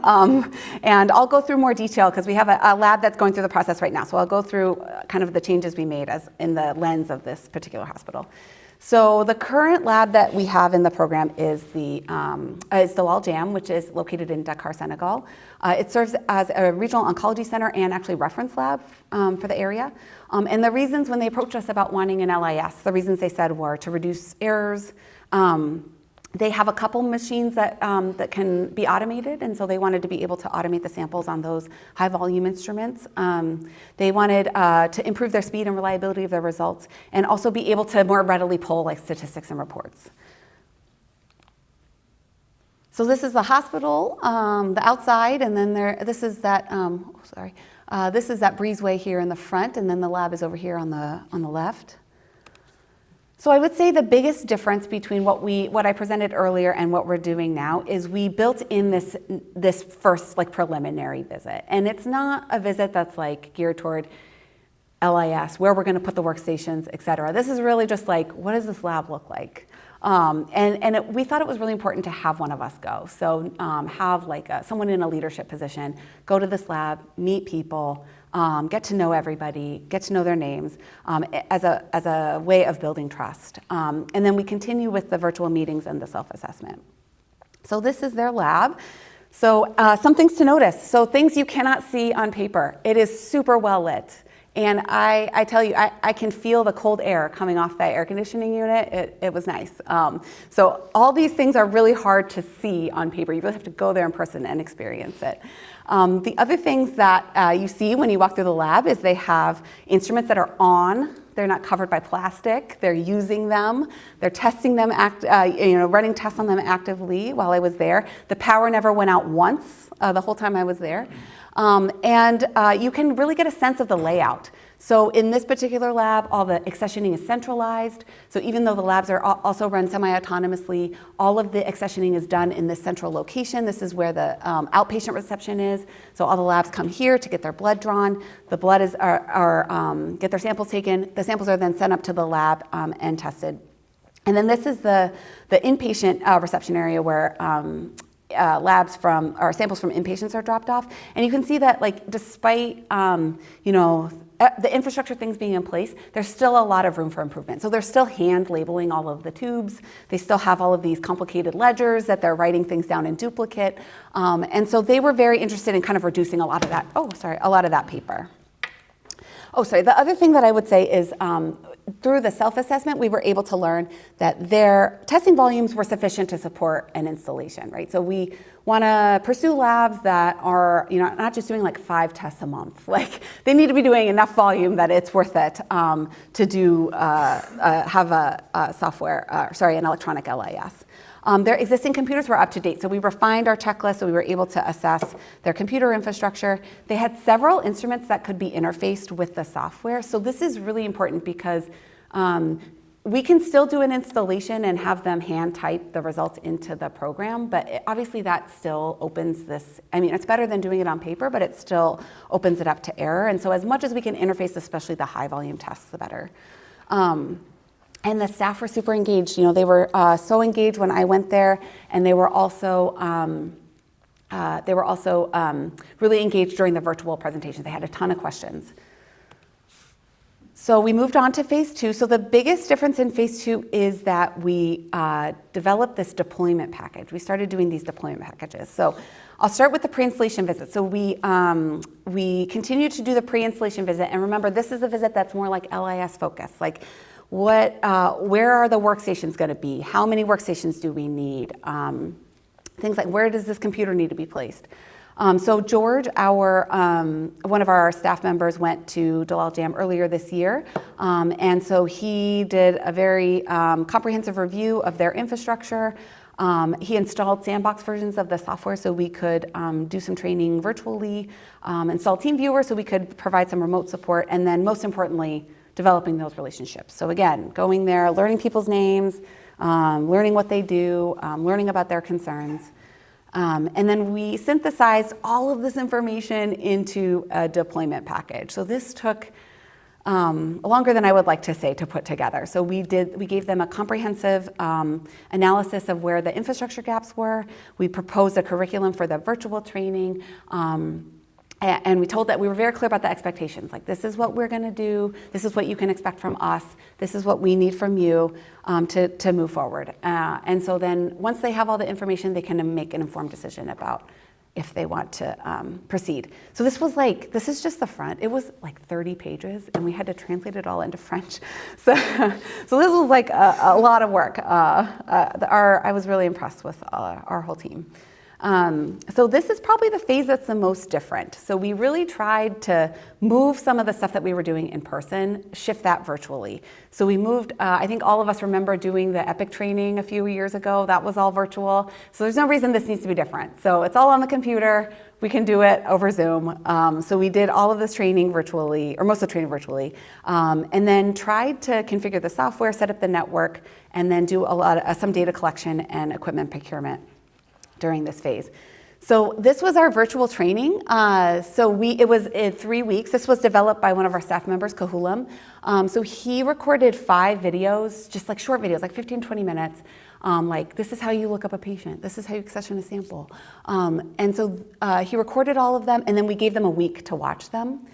and I'll go through more detail because we have a lab that's going through the process right now. So I'll go through kind of the changes we made as in the lens of this particular hospital. So the current lab that we have in the program is the Lal Jam, which is located in Dakar, Senegal. It serves as a regional oncology center and actually reference lab for the area. And the reasons when they approached us about wanting an LIS, the reasons they said were to reduce errors, They have a couple machines that can be automated, and so they wanted to be able to automate the samples on those high volume instruments. They wanted to improve their speed and reliability of their results, and also be able to more readily pull like statistics and reports. So this is the hospital, the outside, and then this is that this is that breezeway here in the front, and then the lab is over here on the left. So I would say the biggest difference between what I presented earlier and what we're doing now is we built in this first like preliminary visit, and it's not a visit that's like geared toward LIS, where we're going to put the workstations, et cetera. This is really just like, what does this lab look like? We thought it was really important to have one of us go. So have like someone in a leadership position go to this lab, meet people, get to know everybody, get to know their names as a way of building trust. And then we continue with the virtual meetings and the self-assessment. So this is their lab. So some things to notice. So things you cannot see on paper. It is super well lit. And I tell you, I can feel the cold air coming off that air conditioning unit. It was nice. So all these things are really hard to see on paper. You really have to go there in person and experience it. The other things that you see when you walk through the lab is they have instruments that are on. They're not covered by plastic. They're using them. They're testing them, running tests on them actively while I was there. The power never went out once the whole time I was there. You can really get a sense of the layout. So in this particular lab, all the accessioning is centralized. So even though the labs are also run semi-autonomously, all of the accessioning is done in this central location. This is where the outpatient reception is. So all the labs come here to get their blood drawn. The blood get their samples taken. The samples are then sent up to the lab and tested. And then this is the inpatient reception area where samples from inpatients are dropped off. And you can see that like despite the infrastructure things being in place, there's still a lot of room for improvement. So they're still hand labeling all of the tubes. They still have all of these complicated ledgers that they're writing things down in duplicate. And so they were very interested in kind of reducing a lot of that paper. The other thing that I would say is through the self-assessment, we were able to learn that their testing volumes were sufficient to support an installation, right? So we want to pursue labs that are, not just doing like 5 tests a month. Like they need to be doing enough volume that it's worth it to have an electronic LIS. Their existing computers were up to date, so we refined our checklist so we were able to assess their computer infrastructure. They had several instruments that could be interfaced with the software, so this is really important because we can still do an installation and have them hand type the results into the program, but obviously that still opens this, it's better than doing it on paper, but it still opens it up to error, and so as much as we can interface, especially the high volume tests, the better. And the staff were super engaged. They were so engaged when I went there, and they were also really engaged during the virtual presentation. They had a ton of questions. So we moved on to phase 2. So the biggest difference in phase 2 is that we developed this deployment package. We started doing these deployment packages. So I'll start with the pre-installation visit. So we continue to do the pre-installation visit, and remember, this is a visit that's more like LIS focused. Like, where are the workstations going to be? How many workstations do we need? Things like, where does this computer need to be placed? So George, one of our staff members, went to Dalal Jam earlier this year, and so he did a very comprehensive review of their infrastructure. He installed sandbox versions of the software so we could do some training virtually, install TeamViewer so we could provide some remote support, and then most importantly, developing those relationships. So again, going there, learning people's names, learning what they do, learning about their concerns. And then we synthesized all of this information into a deployment package. So this took longer than I would like to say to put together. So we gave them a comprehensive analysis of where the infrastructure gaps were. We proposed a curriculum for the virtual training. And we were very clear about the expectations. Like, this is what we're going to do. This is what you can expect from us. This is what we need from you to move forward. And so then once they have all the information, they can make an informed decision about if they want to proceed. So this is just the front. It was like 30 pages, and we had to translate it all into French. So this was like a lot of work. I was really impressed with our whole team. So this is probably the phase that's the most different. So we really tried to move some of the stuff that we were doing in person, shift that virtually. So we moved, I think all of us remember doing the EPIC training a few years ago. That was all virtual. So there's no reason this needs to be different. So it's all on the computer. We can do it over Zoom. So we did all of this training virtually, or most of the training virtually, and then tried to configure the software, set up the network, and then do some data collection and equipment procurement during this phase. So this was our virtual training. It was in 3 weeks. This was developed by one of our staff members, Cahulam. So he recorded 5 videos, just like short videos, like 15, 20 minutes. Like, this is how you look up a patient. This is how you accession a sample. And so he recorded all of them, and then we gave them a week to watch them.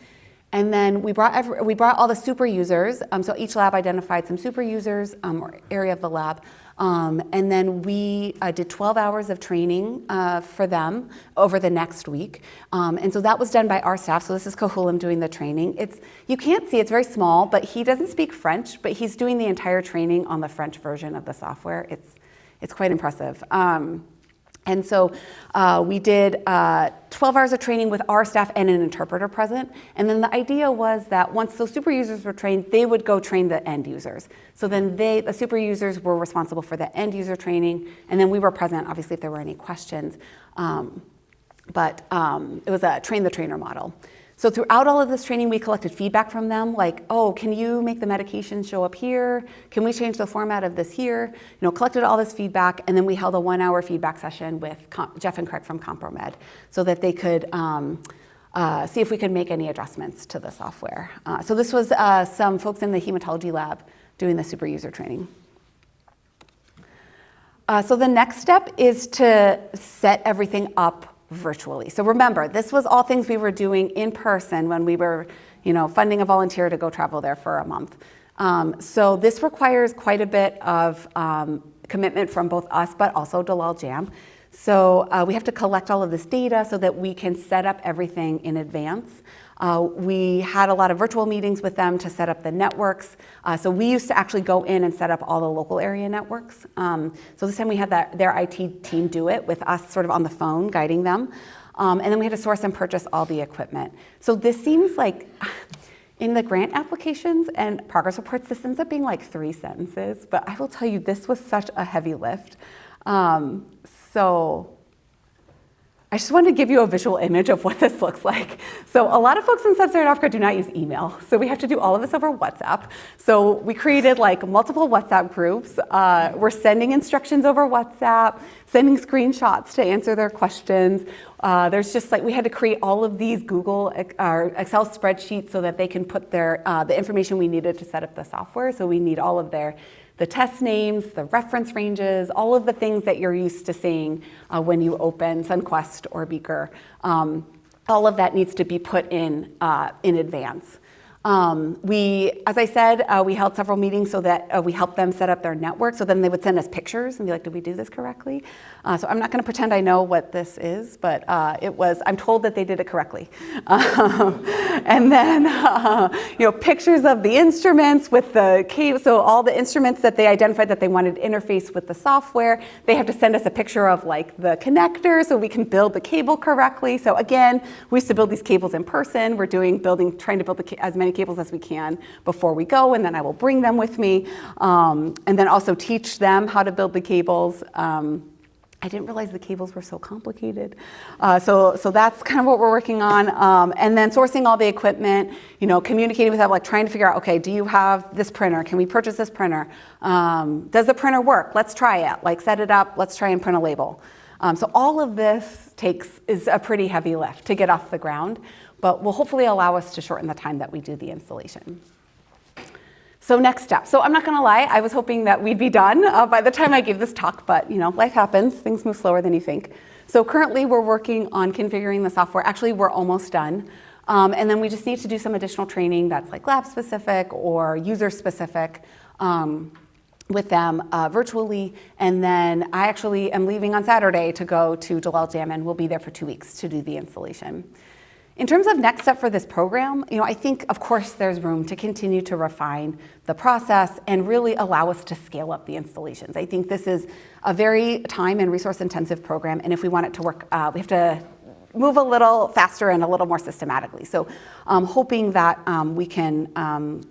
And then we brought all the super users. So each lab identified some super users or area of the lab. And then we did 12 hours of training for them over the next week. And so that was done by our staff. So this is Cahulam doing the training. You can't see, it's very small, but he doesn't speak French, but he's doing the entire training on the French version of the software. It's quite impressive. And so we did 12 hours of training with our staff and an interpreter present. And then the idea was that once those super users were trained, they would go train the end users. So then the super users were responsible for the end user training. And then we were present, obviously, if there were any questions. But it was a train the trainer model. So throughout all of this training, we collected feedback from them, like, oh, can you make the medication show up here? Can we change the format of this here? Collected all this feedback, and then we held a 1-hour feedback session with Jeff and Craig from Compromed so that they could see if we could make any adjustments to the software. So this was some folks in the hematology lab doing the super user training. So the next step is to set everything up virtually. So remember, this was all things we were doing in person when we were, funding a volunteer to go travel there for a month. So this requires quite a bit of commitment from both us, but also Dalal Jam. So we have to collect all of this data so that we can set up everything in advance. We had a lot of virtual meetings with them to set up the networks. So we used to actually go in and set up all the local area networks. So this time we had their IT team do it with us sort of on the phone guiding them. And then we had to source and purchase all the equipment. So this seems like, in the grant applications and progress reports, this ends up being like 3 sentences. But I will tell you, this was such a heavy lift. So I just wanted to give you a visual image of what this looks like. So a lot of folks in Sub-Saharan Africa do not use email. So we have to do all of this over WhatsApp. So we created like multiple WhatsApp groups. We're sending instructions over WhatsApp, sending screenshots to answer their questions. There's just like, we had to create all of these Google or Excel spreadsheets so that they can put the information we needed to set up the software. So we need all of the test names, the reference ranges, all of the things that you're used to seeing when you open SunQuest or Beaker. All of that needs to be put in advance. As I said, we held several meetings so that we helped them set up their network. So then they would send us pictures and be like, did we do this correctly? So I'm not going to pretend I know what this is, but I'm told that they did it correctly. And then, pictures of the instruments with the cable. So all the instruments that they identified that they wanted to interface with the software, they have to send us a picture of like the connector so we can build the cable correctly. So again, we used to build these cables in person. We're trying to build as many cables as we can before we go, and then I will bring them with me, and then also teach them how to build the cables. I didn't realize the cables were so complicated. So that's kind of what we're working on. And then sourcing all the equipment, communicating with them, like trying to figure out, okay, do you have this printer? Can we purchase this printer? Does the printer work? Let's try it. Like set it up. Let's try and print a label. So all of this is a pretty heavy lift to get off the ground, but will hopefully allow us to shorten the time that we do the installation. So next step. So I'm not going to lie, I was hoping that we'd be done by the time I gave this talk, but life happens. Things move slower than you think. So currently we're working on configuring the software. Actually, we're almost done. And then we just need to do some additional training that's like lab specific or user specific. with them virtually, and then I actually am leaving on Saturday to go to Jalal Jam, and we'll be there for 2 weeks to do the installation. In terms of next step for this program, I think, of course, there's room to continue to refine the process and really allow us to scale up the installations. I think this is a very time and resource intensive program, and if we want it to work, we have to move a little faster and a little more systematically. So hoping that we can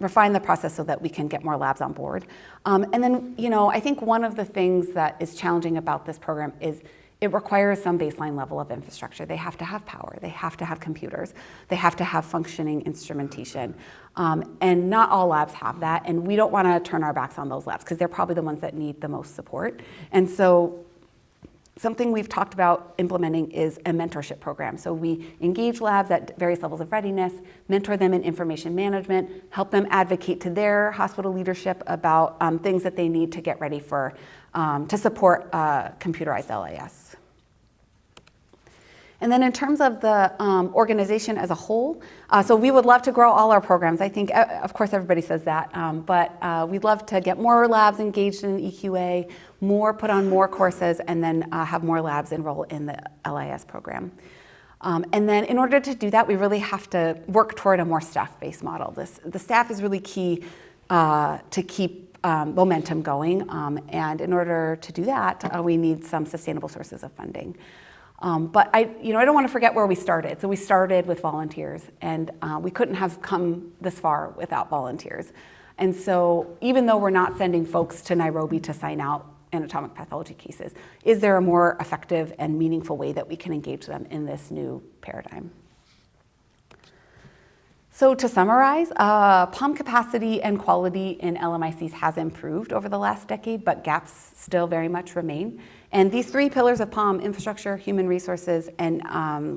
refine the process so that we can get more labs on board. And then, I think one of the things that is challenging about this program is it requires some baseline level of infrastructure. They have to have power, they have to have computers, they have to have functioning instrumentation. And not all labs have that, and we don't want to turn our backs on those labs because they're probably the ones that need the most support. And so something we've talked about implementing is a mentorship program. So we engage labs at various levels of readiness, mentor them in information management, help them advocate to their hospital leadership about things that they need to get ready for, to support computerized LIS. And then in terms of the organization as a whole, so we would love to grow all our programs. I think, of course, everybody says that, but we'd love to get more labs engaged in EQA, put on more courses, and then have more labs enroll in the LIS program. And then in order to do that, we really have to work toward a more staff-based model. The staff is really key to keep momentum going, and in order to do that, we need some sustainable sources of funding. But I don't want to forget where we started. So we started with volunteers, and we couldn't have come this far without volunteers. And so even though we're not sending folks to Nairobi to sign out anatomic pathology cases, is there a more effective and meaningful way that we can engage them in this new paradigm? So to summarize, POM capacity and quality in LMICs has improved over the last decade, but gaps still very much remain. And these 3 pillars of POM, infrastructure, human resources, and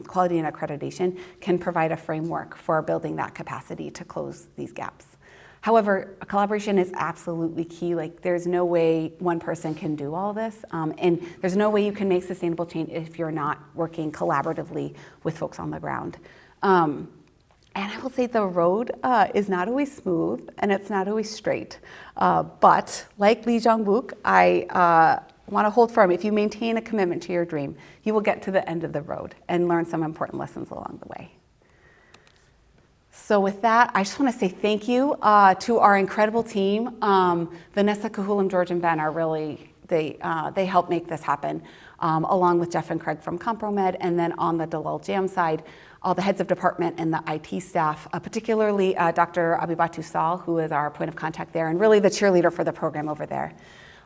quality and accreditation, can provide a framework for building that capacity to close these gaps. However, collaboration is absolutely key. Like, there's no way one person can do all this, and there's no way you can make sustainable change if you're not working collaboratively with folks on the ground. And I will say the road is not always smooth, and it's not always straight. But like Lee Jong-book, I want to hold firm. If you maintain a commitment to your dream, you will get to the end of the road and learn some important lessons along the way. So with that, I just want to say thank you to our incredible team. Vanessa, Cahulam, George, and Ben are really, they help make this happen, along with Jeff and Craig from ComproMed, and then on the Dalal Jam side, all the heads of department and the IT staff, particularly Dr. Abibatu Sal, who is our point of contact there, and really the cheerleader for the program over there.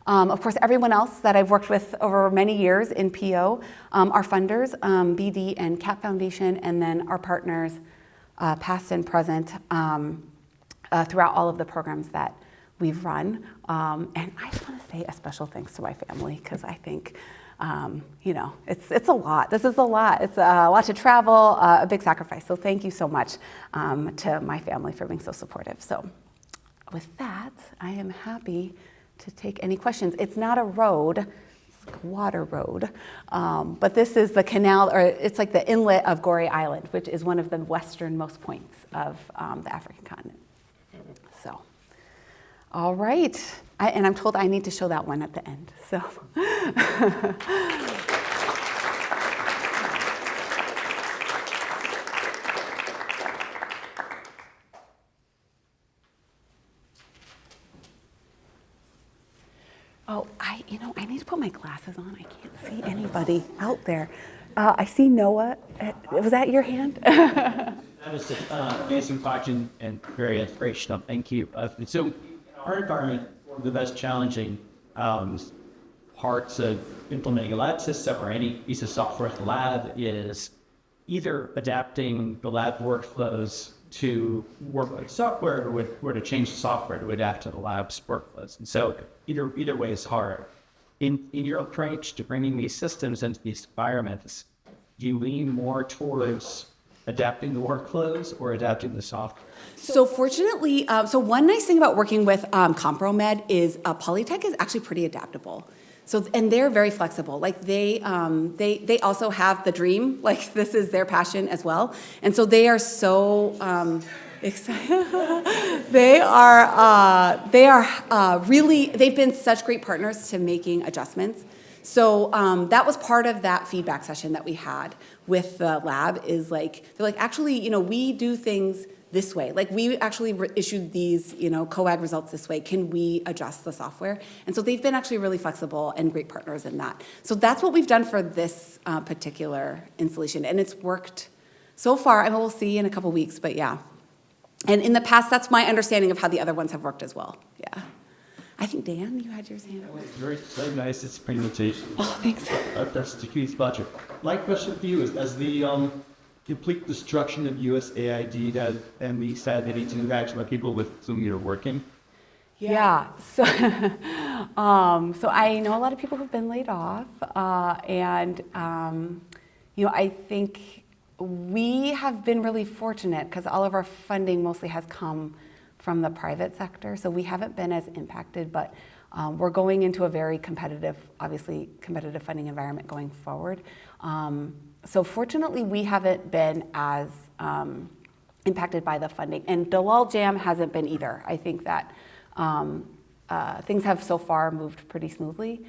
Of course, everyone else that I've worked with over many years in PO, our funders, BD and CAP Foundation, and then our partners, past and present, throughout all of the programs that we've run. And I just want to say a special thanks to my family, because I think, it's a lot. This is a lot. It's a lot to travel, a big sacrifice. So thank you so much to my family for being so supportive. So with that, I am happy to take any questions. It's not a road, it's like a water road, but this is the canal, or it's like the inlet of Goree Island, which is one of the westernmost points of the African continent. So, all right. And I'm told I need to show that one at the end, so. Oh, I need to put my glasses on. I can't see anybody out there. I see Noah. Was that your hand? That was an amazing question and very inspirational. Thank you. So in our environment, one of the most challenging parts of implementing a lab system or any piece of software in the lab is either adapting the lab workflows to work with software or to change the software to adapt to the lab's workflows. And so either way is hard. In your approach to bringing these systems into these environments, do you lean more towards adapting the workflows or adapting the software? So fortunately, so one nice thing about working with ComproMed is Polytech is actually pretty adaptable. So, and they're very flexible. Like they also have the dream, like this is their passion as well. And so they are so They are really, they've been such great partners to making adjustments. So that was part of that feedback session that we had with the lab is like, they're like, actually, we do things this way. Like we actually issued these, COAG results this way. Can we adjust the software? And so they've been actually really flexible and great partners in that. So that's what we've done for this particular installation. And it's worked so far. I mean, we'll see in a couple weeks, but yeah. And in the past, that's my understanding of how the other ones have worked as well. Yeah. I think, Dan, you had yours hand up. Very nice. It's presentation. Oh, thanks. That's the Keith's budget. My question for you is, as the complete destruction of USAID that Emily said that it's impacts by people with whom you're working? Yeah. So, so I know a lot of people who've been laid off, and I think we have been really fortunate because all of our funding mostly has come from the private sector, so we haven't been as impacted, but we're going into a very competitive funding environment going forward. So fortunately, we haven't been as impacted by the funding, and Dalal Jam hasn't been either. I think that things have so far moved pretty smoothly,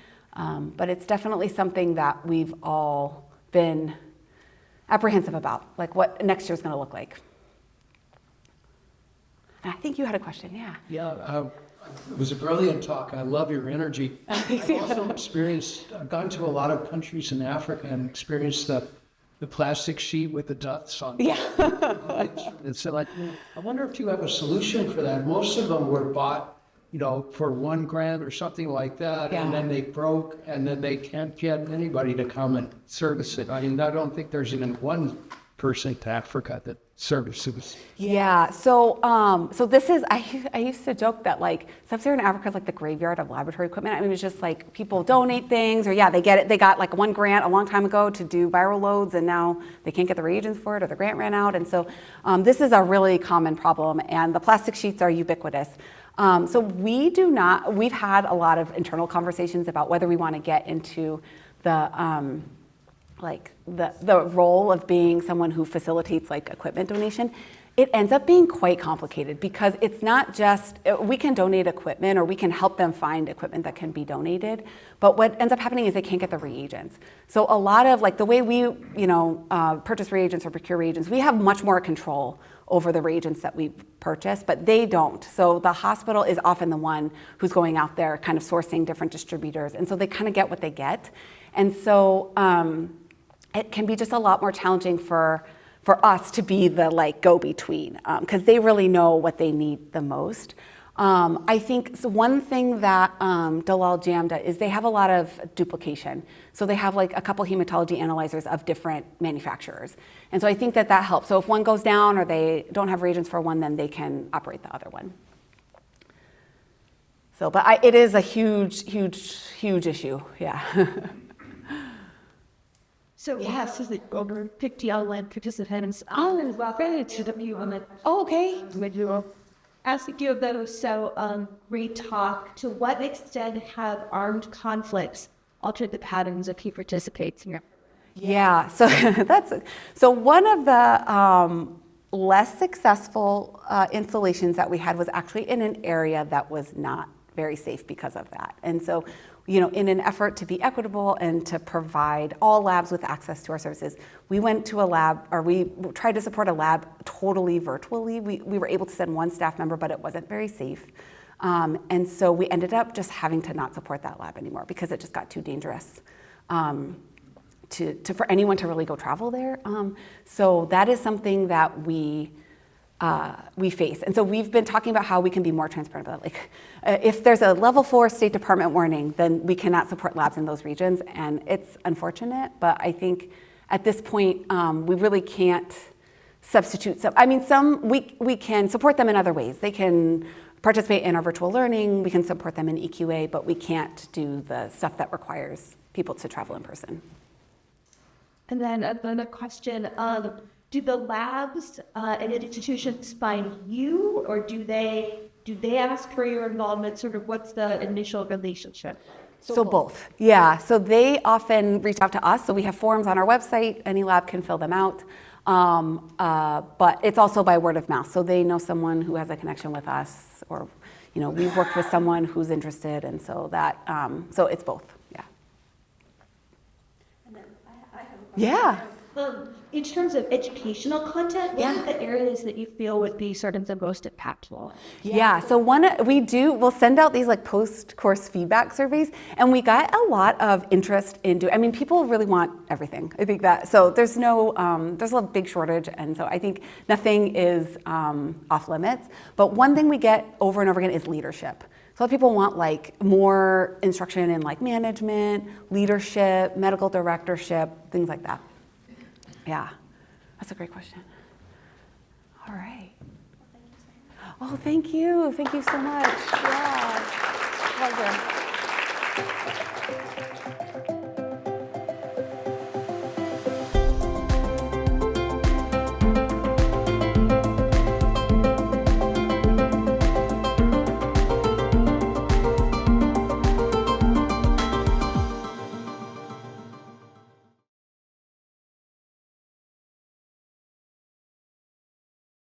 but it's definitely something that we've all been apprehensive about, like what next year's going to look like. And I think you had a question, yeah. Yeah, it was a brilliant talk. I love your energy. I've also I've gone to a lot of countries in Africa and experienced the plastic sheet with the dots on it. Yeah. And so I wonder if you have a solution for that. Most of them were bought, for $1,000 or something like that, Yeah. and then they broke, and then they can't get anybody to come and service it. I mean, I don't think there's even one person to Africa that services. Yeah, so this is, I used to joke that like sub-Saharan Africa is like the graveyard of laboratory equipment. I mean, it's just like people donate things, or they get it. They got like one grant a long time ago to do viral loads, and now they can't get the reagents for it, or the grant ran out. And so this is a really common problem, and the plastic sheets are ubiquitous. So we've had a lot of internal conversations about whether we want to get into the role of being someone who facilitates like equipment donation. It ends up being quite complicated because it's not just, we can donate equipment or we can help them find equipment that can be donated, but what ends up happening is they can't get the reagents. So a lot of like the way we, purchase reagents or procure reagents, we have much more control over the reagents that we purchase, but they don't. So the hospital is often the one who's going out there kind of sourcing different distributors, and so they kind of get what they get. And so it can be just a lot more challenging for us to be the like go-between, because they really know what they need the most. I think so one thing that Dalal Jam does is they have a lot of duplication. So they have like a couple hematology analyzers of different manufacturers. And so I think that helps. So if one goes down or they don't have reagents for one, then they can operate the other one. So, but it is a huge, huge, huge issue, yeah. So yes, is it over 50 online participants? Oh, welcome to the movement. Oh, okay. Ask a few of those. So, great talk. To what extent have armed conflicts altered the patterns of key participants in your? Yeah, so so one of the less successful installations that we had was actually in an area that was not very safe because of that. And so, in an effort to be equitable and to provide all labs with access to our services, we went to a lab, or we tried to support a lab totally virtually. We were able to send one staff member, but it wasn't very safe. And so we ended up just having to not support that lab anymore because it just got too dangerous for anyone to really go travel there. So that is something that we face. And so we've been talking about how we can be more transparent about it. Like if there's a level 4 State Department warning, then we cannot support labs in those regions. And it's unfortunate, but I think at this point, we really can't substitute some. I mean, we can support them in other ways. They can participate in our virtual learning, we can support them in EQA, but we can't do the stuff that requires people to travel in person. And then another question, do the labs and institutions find you, or do they ask for your involvement? Sort of what's the initial relationship? So both, yeah. So they often reach out to us. So we have forms on our website. Any lab can fill them out. But it's also by word of mouth. So they know someone who has a connection with us, or we've worked with someone who's interested, and so that so it's both. Yeah. And then I have a question. Yeah. In terms of educational content, what are the areas that you feel would be sort of the most impactful? Yeah, so we'll send out these like post-course feedback surveys, and we got a lot of interest into, I mean, people really want everything. I think that, so there's a big shortage, and so I think nothing is off limits. But one thing we get over and over again is leadership. So a lot of people want like more instruction in like management, leadership, medical directorship, things like that. Yeah, that's a great question. All right. Oh, thank you. Thank you so much. Yeah, pleasure.